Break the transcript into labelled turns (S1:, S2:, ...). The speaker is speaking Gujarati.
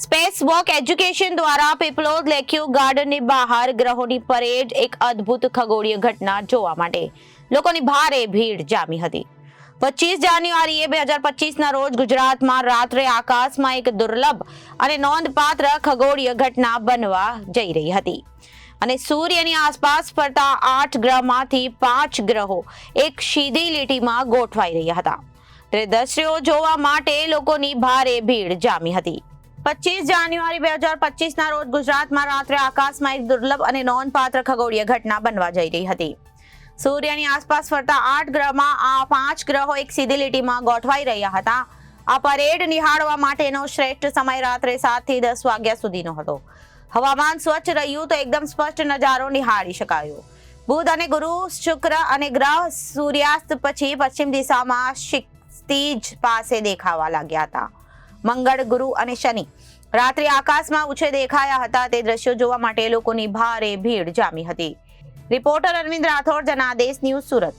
S1: સ્પેસ વોક એજ્યુકેશન દ્વારા પીપલોદ લેક્યુ ગાર્ડનની બહાર ગ્રહોની પરેડ એક અદ્ભુત ખગોળીય ઘટના જોવા માટે લોકોની ભારે ભીડ જામી હતી। 25 જાન્યુઆરીએ 2025ના રોજ ગુજરાતમાં રાત્રે આકાશમાં એક દુર્લભ અને નોંધપાત્ર ખગોળીય ઘટના બનવા જઈ રહી હતી અને સૂર્યની આસપાસ ફરતા 8 ગ્રહમાંથી 5 ગ્રહો એક સીધી લીટીમાં ગોઠવાઈ રહ્યા હતા। તે દ્રશ્યો જોવા માટે લોકોની ભારે ભીડ જામી હતી। 25 જાન્યુઆરી 2025ના રોજ ગુજરાતમાં રાત્રે આકાશમાં એક દુર્લભ અને નોંધપાત્ર ખગોળીય ઘટના બનવા જઈ રહી હતી। સૂર્યની આસપાસ ફરતા 8 ગ્રહમાં આ 5 ગ્રહો એક સીધી લીટીમાં ગોઠવાઈ રહ્યા હતા। આ પરેડ નિહાળવા માટેનો શ્રેષ્ઠ સમય રાત્રે 7 થી 10 વાગ્યા સુધીનો હતો। હવામાન સ્વચ્છ રહ્યું તો એકદમ સ્પષ્ટ નજારો નિહાળી શકાયો। બુધ અને ગુરુ, શુક્ર અને ગ્રહ સૂર્યાસ્ત પછી પશ્ચિમ દિશામાં ક્ષિતિજ પાસે દેખાવા લાગ્યા હતા। મંગળ, ગુરુ અને શનિ રાત્રે આકાશમાં ઊંચે દેખાયા હતા। તે દ્રશ્યો જોવા માટે લોકોની ભારે ભીડ જામી હતી। Reporter Arvind Rathod, Janadesh news, Surat.